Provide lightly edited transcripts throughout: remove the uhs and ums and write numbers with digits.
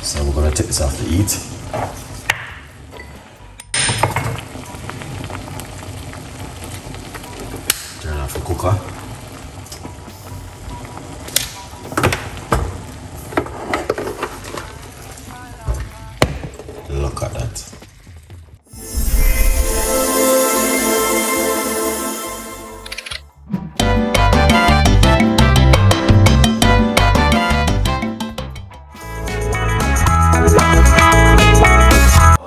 So we're gonna take this off the heat. Turn off the cooker. Look at that.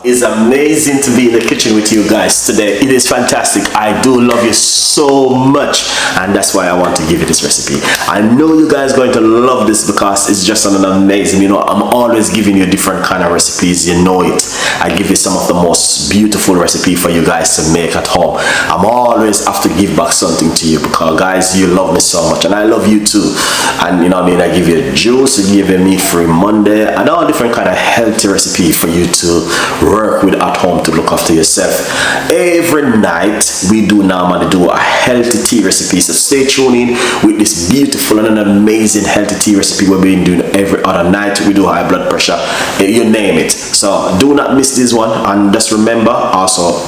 It's amazing to be in the kitchen with you guys today. It is fantastic. I do love you so much, and that's why I want to give you this recipe. I know you guys are going to love this because it's just an amazing, you know, I'm always giving you different kind of recipes, you know it. I give you some of the most beautiful recipe for you guys to make at home. I'm always have to give back something to you because guys, you love me so much and I love you too. And you know what I mean, I give you juice, I give you meat free Monday and all different kind of healthy recipe for you to work with at home to look after yourself. Every night we do normally do a healthy tea recipe, so stay tuned in with this beautiful and an amazing healthy tea recipe we've been doing every other night. We do high blood pressure, you name it. So do not miss this one, and just remember also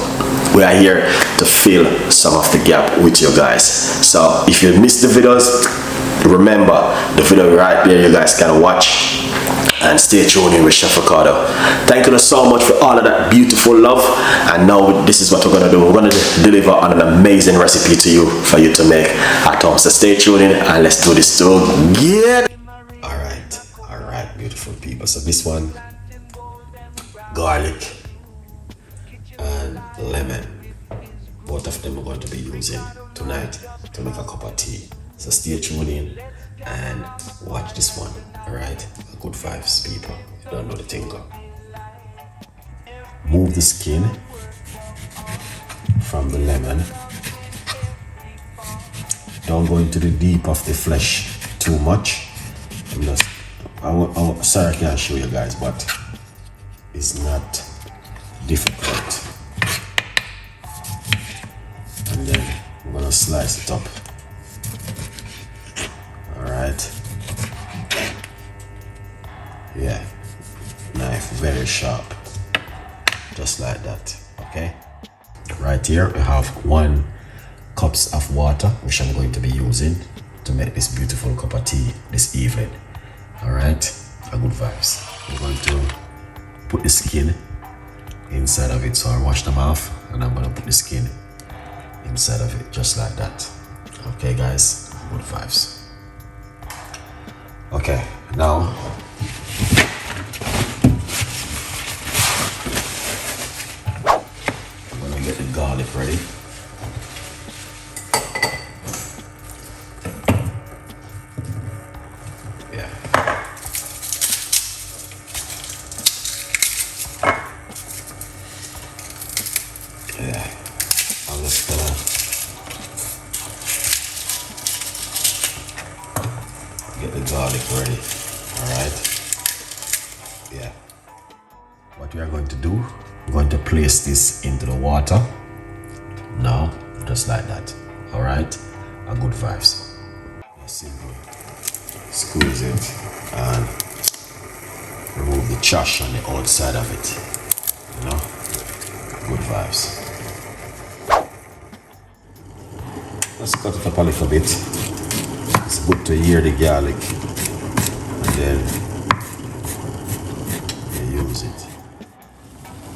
we are here to fill some of the gap with you guys. So if you missed the videos, remember the video right there, you guys can watch. And stay tuned in with Chef Ricardo. Thank you so much for all of that beautiful love. And now this is what we're gonna do. We're gonna deliver on an amazing recipe to you for you to make at home. So stay tuned in and let's do this together. All right, beautiful people. So this one, garlic and lemon. Both of them we're going to be using tonight to make a cup of tea. So stay tuned in and watch this one. All right, good vibes, people. You don't know the thing. Move the skin from the lemon. Don't go into the deep of the flesh too much. Sorry I can't show you guys, but it's not difficult. And then we're gonna slice it up. All right. Yeah, knife very sharp, just like that. Okay, right here we have 1 cup of water which I'm going to be using to make this beautiful cup of tea this evening. All right, a good vibes. I'm going to put the skin inside of it, so I'll wash them off and I'm going to put the skin inside of it just like that. Okay guys, good vibes. Okay, now I'm gonna get the garlic ready. Yeah. Yeah. I'm just gonna get the garlic ready. Alright. Yeah. What we are going to do, we're going to place this into the water now, just like that. Alright, a good vibes. Simply squeeze it and remove the trash on the outside of it. You know, good vibes. Let's cut it up a little bit. It's good to hear the garlic and then you use it.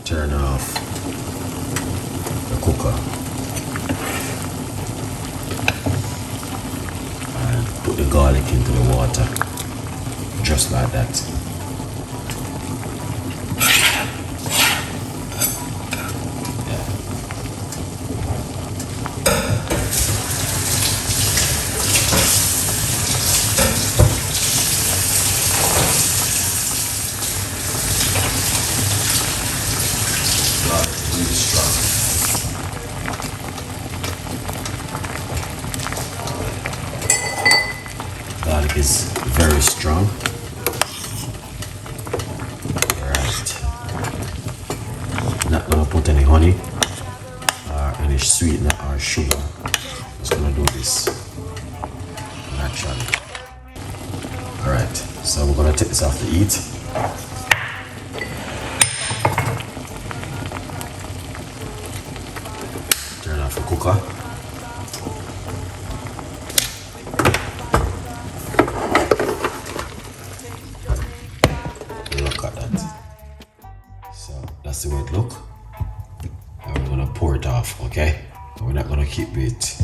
Turn off the cooker and put the garlic into the water just like that. Garlic is very strong. Alright. Not gonna put any honey or any sweetener or sugar. Just gonna do this naturally. Alright, so we're gonna take this off the heat. cooker. Look at that. So that's the way it look. And we're gonna pour it off, okay? We're not gonna keep it.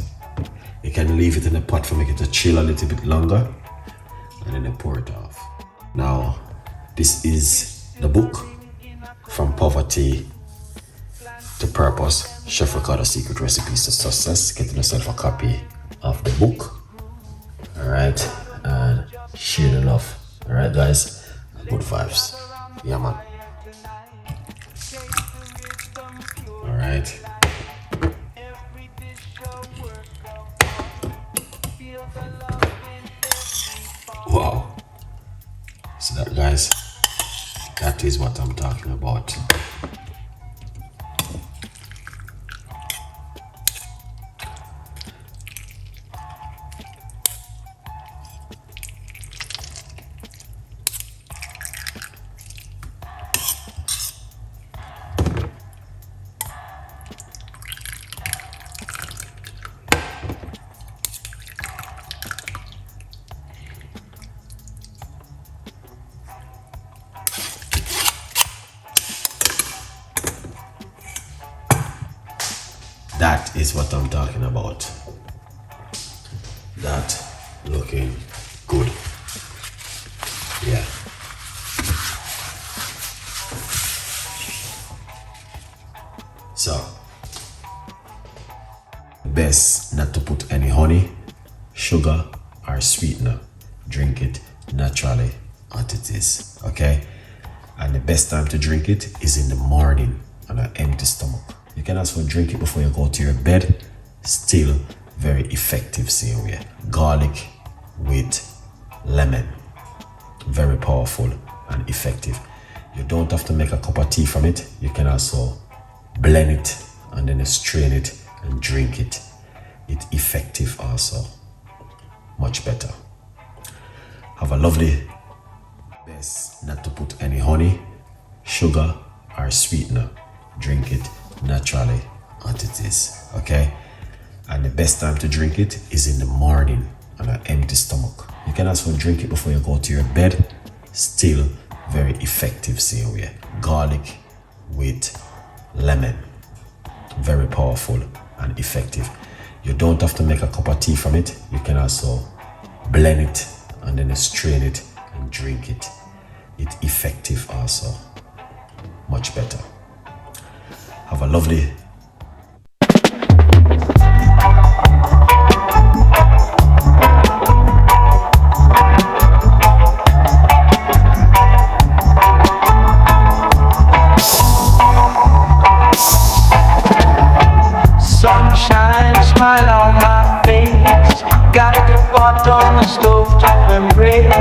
You can leave it in the pot for make it to chill a little bit longer, and then you pour it off. Now, this is the book, From Poverty to Purpose, Chef Ricardo Secret Recipes to Success. Getting yourself a copy of the book. Alright, and share the love. Alright guys, good vibes. Yeah man. Alright. Wow. So that guys, that is what I'm talking about. That is what I'm talking about. That looking good. Yeah. So, best not to put any honey, sugar, or sweetener. Drink it naturally as it is, okay? And the best time to drink it is in the morning on an empty stomach. You can also drink it before you go to your bed. Still very effective, same way. Garlic with lemon. Very powerful and effective. You don't have to make a cup of tea from it. You can also blend it and then strain it and drink it. It's effective also. Much better. Have a lovely. Best not to put any honey, sugar, or sweetener. Drink it naturally as it is, okay? And the best time to drink it is in the morning on an empty stomach. You can also drink it before you go to your bed. Still very effective, same way. Garlic with lemon. Very powerful and effective. You don't have to make a cup of tea from it. You can also blend it and then strain it and drink it. It's effective also. Much better. Have a lovely. Sunshine, smile on my face. Got the pot on the stove to embrace.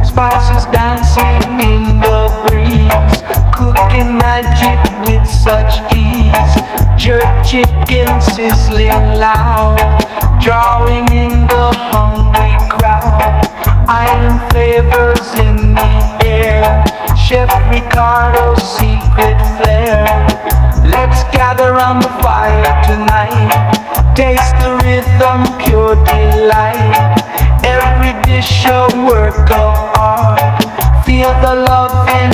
Spices dancing in the breeze. Cooking magic with such ease. Jerk chicken sizzling loud. Drawing in the hungry crowd. Iron flavors in the air. Chef Ricardo's secret flair. Let's gather around the fire tonight. Taste the rhythm, pure delight. Every dish a work of art. Feel the love in